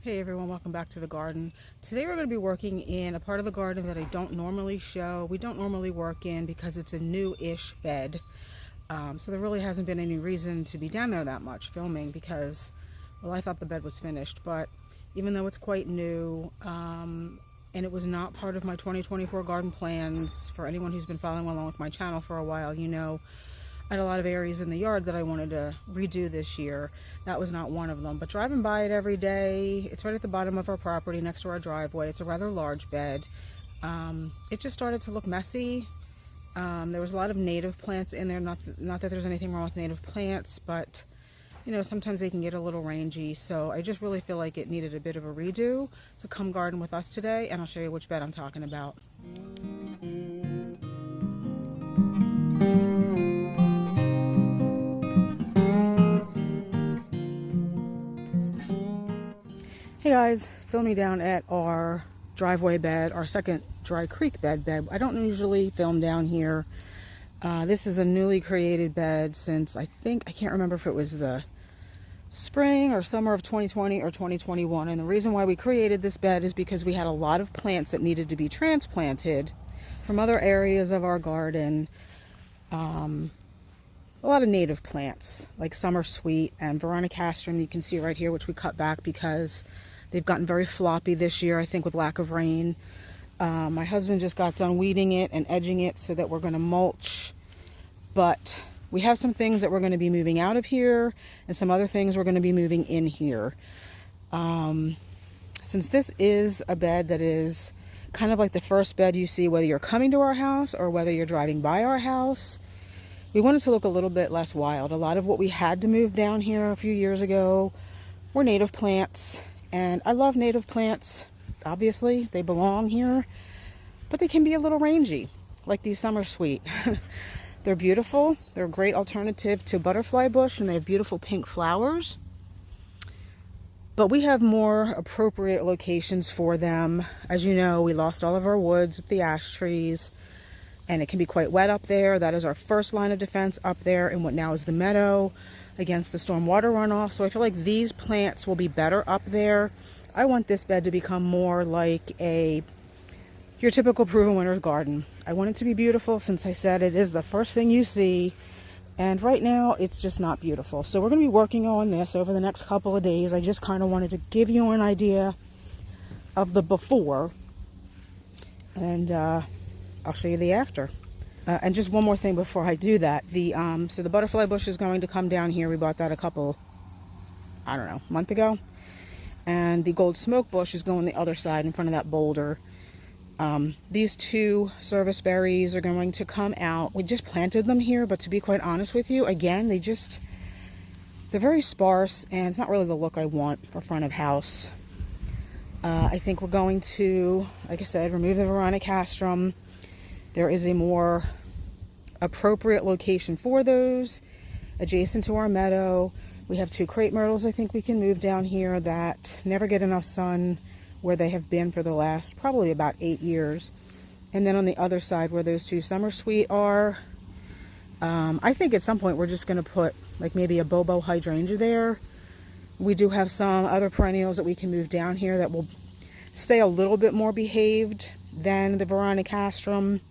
Hey everyone, welcome back to the garden. Today we're going to be working in a part of the garden that I don't normally show. We don't normally work in because it's a new-ish bed. So there really hasn't been any reason to be down there that much filming because, well, I thought the bed was finished. But even though it's quite new, and it was not part of my 2024 garden plans, for anyone who's been following along with my channel for a while, you know, I had a lot of areas in the yard that I wanted to redo this year. That was not one of them. But driving by it every day, it's right at the bottom of our property next to our driveway. It's a rather large bed. It just started to look messy. There was a lot of native plants in there. Not that there's anything wrong with native plants, but you know, sometimes they can get a little rangy. So I just really feel like it needed a bit of a redo. So come garden with us today and I'll show you which bed I'm talking about. Hey guys, filming down at our driveway bed, our second dry creek bed. I don't usually film down here. This is a newly created bed since I can't remember if it was the spring or summer of 2020 or 2021. And the reason why we created this bed is because we had a lot of plants that needed to be transplanted from other areas of our garden. A lot of native plants like Summersweet and Veronicastrum, you can see right here, which we cut back because they've gotten very floppy this year, I think, with lack of rain. My husband just got done weeding it and edging it so that we're going to mulch. But we have some things that we're going to be moving out of here and some other things we're going to be moving in here. Since this is a bed that is kind of like the first bed you see whether you're coming to our house or whether you're driving by our house, we wanted to look a little bit less wild. A lot of what we had to move down here a few years ago were native plants. And I love native plants, obviously, they belong here, but they can be a little rangy, like these Summersweet. They're beautiful, they're a great alternative to butterfly bush, and they have beautiful pink flowers. But we have more appropriate locations for them. As you know, we lost all of our woods with the ash trees, and it can be quite wet up there. That is our first line of defense up there in what now is the meadow, against the storm water runoff. So I feel like these plants will be better up there. I want this bed to become more like your typical proven winter's garden. I want it to be beautiful, since I said it is the first thing you see, and right now it's just not beautiful. So we're going to be working on this over the next couple of days. I just kind of wanted to give you an idea of the before, and I'll show you the after. And just one more thing before I do that. So the butterfly bush is going to come down here. We bought that a month ago. And the gold smoke bush is going the other side in front of that boulder. These two service berries are going to come out. We just planted them here, but to be quite honest with you, again, they're very sparse, and it's not really the look I want for front of house. I think we're going to, like I said, remove the Veronicastrum. There is a more appropriate location for those adjacent to our meadow. We have two crepe myrtles I think we can move down here that never get enough sun, where they have been for the last probably about 8 years. And then on the other side where those two Summersweet are, I think at some point we're just going to put like maybe a bobo hydrangea there. We do have some other perennials that we can move down here that will stay a little bit more behaved than the Veronicastrum.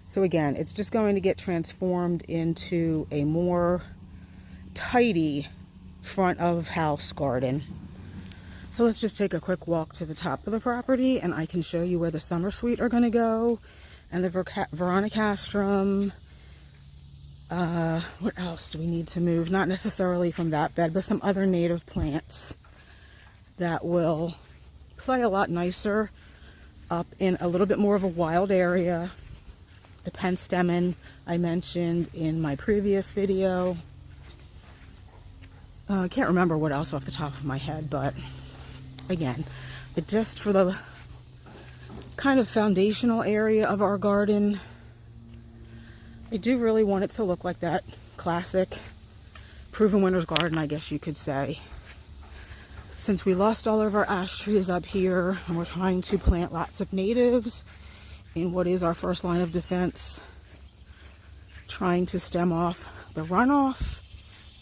So again, it's just going to get transformed into a more tidy front of house garden. So let's just take a quick walk to the top of the property and I can show you where the Summersweet are going to go, and the Veronicastrum. What else do we need to move? Not necessarily from that bed, but some other native plants that will play a lot nicer up in a little bit more of a wild area. The penstemon I mentioned in my previous video. I can't remember what else off the top of my head, but again, just for the kind of foundational area of our garden, I do really want it to look like that classic proven winter's garden, I guess you could say. Since we lost all of our ash trees up here and we're trying to plant lots of natives in what is our first line of defense, trying to stem off the runoff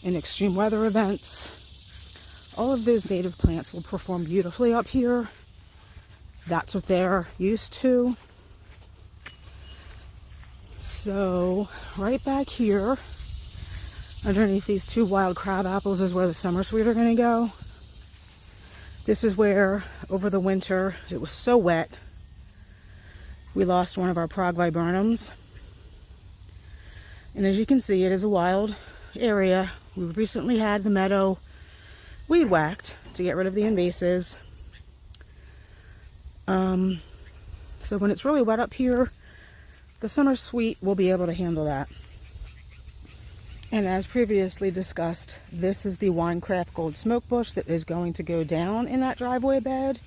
in extreme weather events, all of those native plants will perform beautifully up here. That's what they're used to. So right back here, underneath these two wild crab apples, is where the Summersweet are going to go. This is where, over the winter, it was so wet, we lost one of our Prague viburnums. And as you can see, it is a wild area. We recently had the meadow weed whacked to get rid of the invasives. So when it's really wet up here, the Summersweet will be able to handle that. And as previously discussed, this is the Winecraft Gold Smoke Bush that is going to go down in that driveway bed.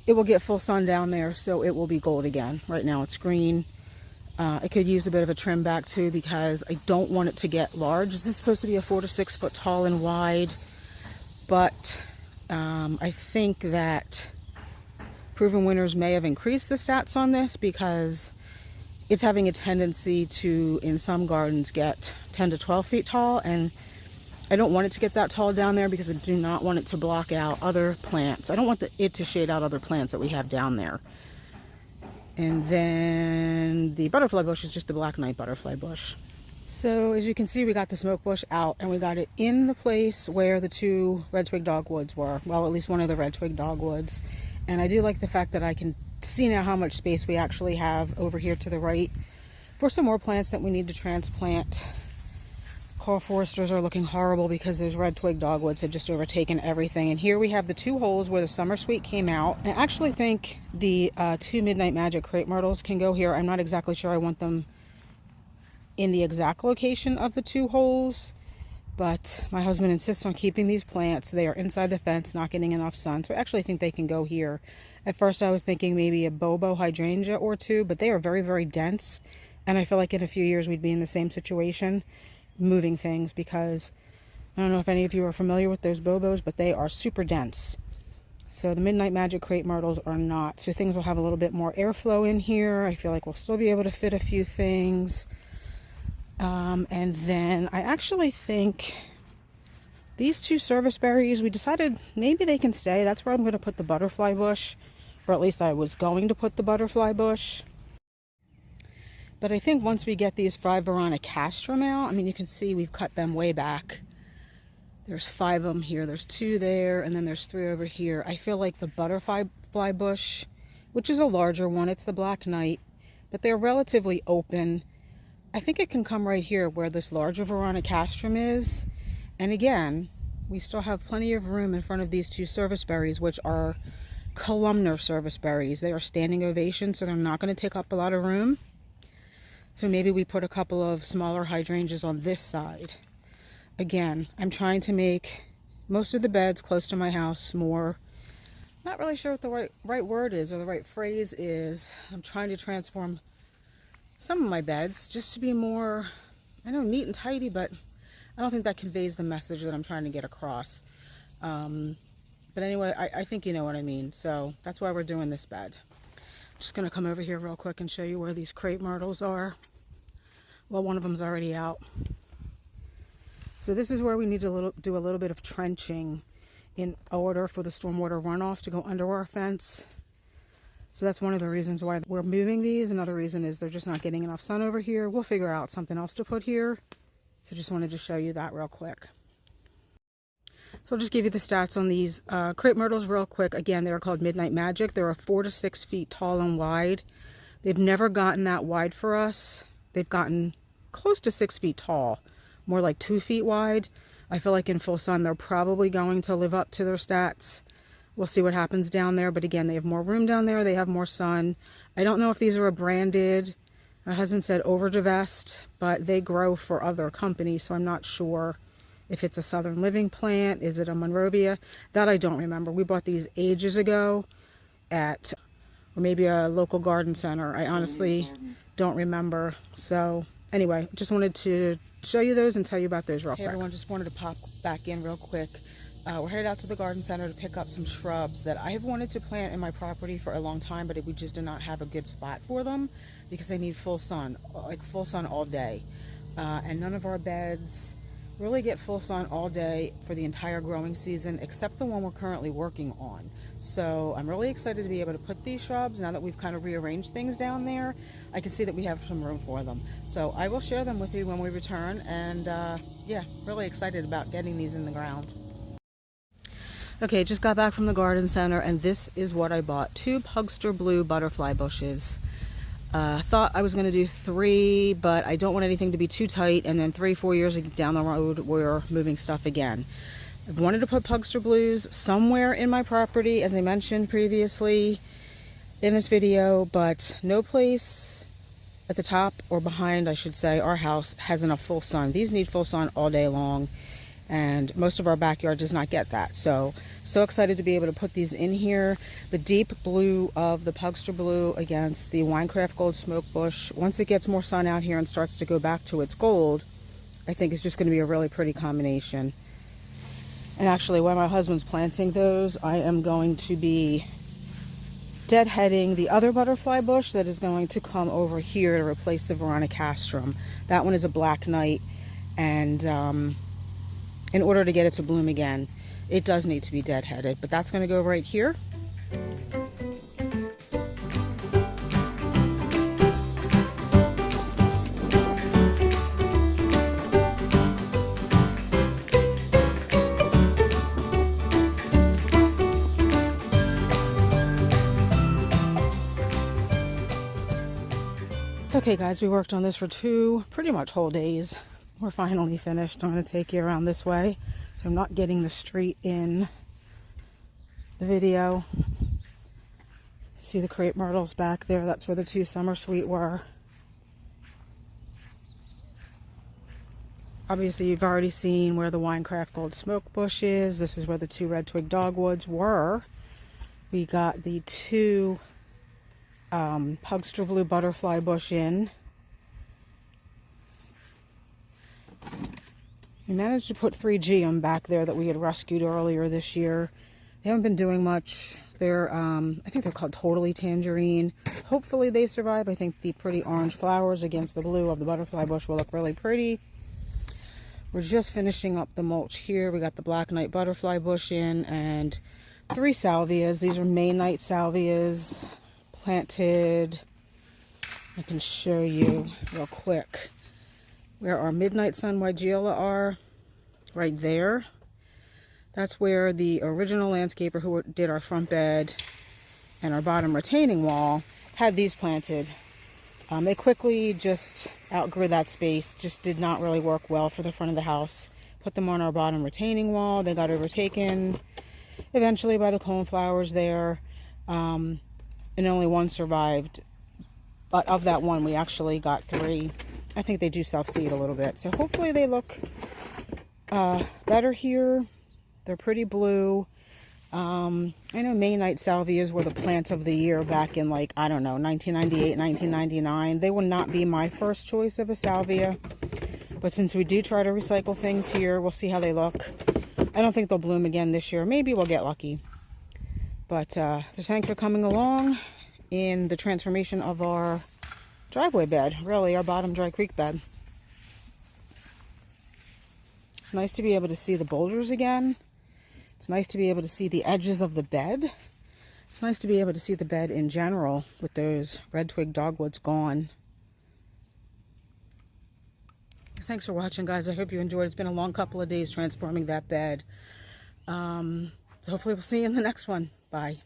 It will get full sun down there, so it will be gold again. Right now it's green. I could use a bit of a trim back too, because I don't want it to get large. This is supposed to be a 4 to 6 foot tall and wide, but I think that proven winners may have increased the stats on this, because it's having a tendency to, in some gardens, get 10 to 12 feet tall, and I don't want it to get that tall down there because I do not want it to block out other plants. I don't want it to shade out other plants that we have down there. And then the butterfly bush is just the black knight butterfly bush. So as you can see, we got the smoke bush out, and we got it in the place where the two red twig dogwoods were. Well, at least one of the red twig dogwoods. And I do like the fact that I can see now how much space we actually have over here to the right for some more plants that we need to transplant. Carl Foresters are looking horrible because those red twig dogwoods had just overtaken everything. And here we have the two holes where the Summersweet came out. I actually think the two Midnight Magic crepe myrtles can go here. I'm not exactly sure I want them in the exact location of the two holes, but my husband insists on keeping these plants. They are inside the fence, not getting enough sun, so I actually think they can go here. At first I was thinking maybe a bobo hydrangea or two, but they are very, very dense, and I feel like in a few years we'd be in the same situation, moving things, because I don't know if any of you are familiar with those bobos, but they are super dense. So the Midnight Magic crepe myrtles are not, so things will have a little bit more airflow in here. I feel like we'll still be able to fit a few things. And then I actually think these two service berries, we decided maybe they can stay. That's where I'm going to put the butterfly bush, or at least I was going to put the butterfly bush. But I think once we get these 5 Veronicastrum out, I mean, you can see we've cut them way back. There's 5 of them here, there's 2 there, and then there's 3 over here. I feel like the butterfly bush, which is a larger one, it's the Black Knight, but they're relatively open. I think it can come right here where this larger Veronicastrum is. And again, we still have plenty of room in front of these 2 service berries, which are columnar service berries. They are standing ovation, so they're not going to take up a lot of room. So maybe we put a couple of smaller hydrangeas on this side. Again, I'm trying to make most of the beds close to my house more, not really sure what the right word is or the right phrase is. I'm trying to transform some of my beds just to be more, I know, neat and tidy, but I don't think that conveys the message that I'm trying to get across. But anyway, I think you know what I mean. So that's why we're doing this bed. I'm just going to come over here real quick and show you where these crepe myrtles are. Well, one of them's already out. So this is where we need to do a little bit of trenching in order for the stormwater runoff to go under our fence. So that's one of the reasons why we're moving these. Another reason is they're just not getting enough sun over here. We'll figure out something else to put here. So just wanted to show you that real quick. So I'll just give you the stats on these crepe myrtles real quick. Again, they're called Midnight Magic. They're 4 to 6 feet tall and wide. They've never gotten that wide for us. They've gotten close to 6 feet tall, more like 2 feet wide. I feel like in full sun, they're probably going to live up to their stats. We'll see what happens down there. But again, they have more room down there. They have more sun. I don't know if these are a branded, my husband said overdivest, but they grow for other companies. So I'm not sure if it's a Southern Living plant. Is it a Monrovia? That I don't remember. We bought these ages ago at, or maybe a local garden center. I honestly don't remember. So anyway, just wanted to show you those and tell you about those real quick. Hey everyone, just wanted to pop back in real quick. We're headed out to the garden center to pick up some shrubs that I have wanted to plant in my property for a long time, but we just did not have a good spot for them because they need full sun, like full sun all day. And none of our beds really get full sun all day for the entire growing season, except the one we're currently working on. So I'm really excited to be able to put these shrubs, now that we've kind of rearranged things down there. I can see that we have some room for them. So I will share them with you when we return, and yeah, really excited about getting these in the ground. Okay, just got back from the garden center, and this is what I bought. 2 Pugster Blue butterfly bushes. Thought I was going to do 3, but I don't want anything to be too tight, and then 3-4 years down the road we're moving stuff again. I've wanted to put Pugster Blues somewhere in my property, as I mentioned previously in this video, but no place at the top, or behind I should say, our house has enough full sun. These need full sun all day long, and most of our backyard does not get that. So excited to be able to put these in here. The deep blue of the Pugster Blue against the Winecraft Gold Smoke Bush. Once it gets more sun out here and starts to go back to its gold, I think it's just going to be a really pretty combination. And actually, while my husband's planting those, I am going to be deadheading the other butterfly bush that is going to come over here to replace the Veronicastrum. That one is a black knight, and in order to get it to bloom again, it does need to be deadheaded, but that's going to go right here. Okay guys, we worked on this for 2 pretty much whole days. We're finally finished. I'm going to take you around this way, so I'm not getting the street in the video. See the crepe myrtles back there? That's where the 2 Summersweet were. Obviously you've already seen where the Winecraft Gold Smoke Bush is. This is where the 2 red twig dogwoods were. We got the 2 Pugster Blue butterfly bush in. We managed to put 3 geum back there that we had rescued earlier this year. They haven't been doing much. They're, I think they're called Totally Tangerine. Hopefully they survive. I think the pretty orange flowers against the blue of the butterfly bush will look really pretty. We're just finishing up the mulch here. We got the Black Knight butterfly bush in, and 3 salvias. These are May Night salvias, planted. I can show you real quick where our Midnight Sun Weigela are, right there. That's where the original landscaper who did our front bed and our bottom retaining wall had these planted. They quickly just outgrew that space, just did not really work well for the front of the house. Put them on our bottom retaining wall. They got overtaken eventually by the coneflowers there, and only 1 survived. But of that 1, we actually got 3. I think they do self-seed a little bit. So hopefully they look better here. They're pretty blue. I know May Night salvias were the plant of the year back in, like, I don't know, 1998, 1999. They will not be my first choice of a salvia. But since we do try to recycle things here, we'll see how they look. I don't think they'll bloom again this year. Maybe we'll get lucky. But just thanks for coming along in the transformation of our driveway bed, really our bottom dry creek bed. It's nice to be able to see the boulders again. It's nice to be able to see the edges of the bed. It's nice to be able to see the bed in general with those red twig dogwoods gone. Thanks for watching, guys. I hope you enjoyed. It's been a long couple of days transforming that bed. So hopefully we'll see you in the next one. Bye.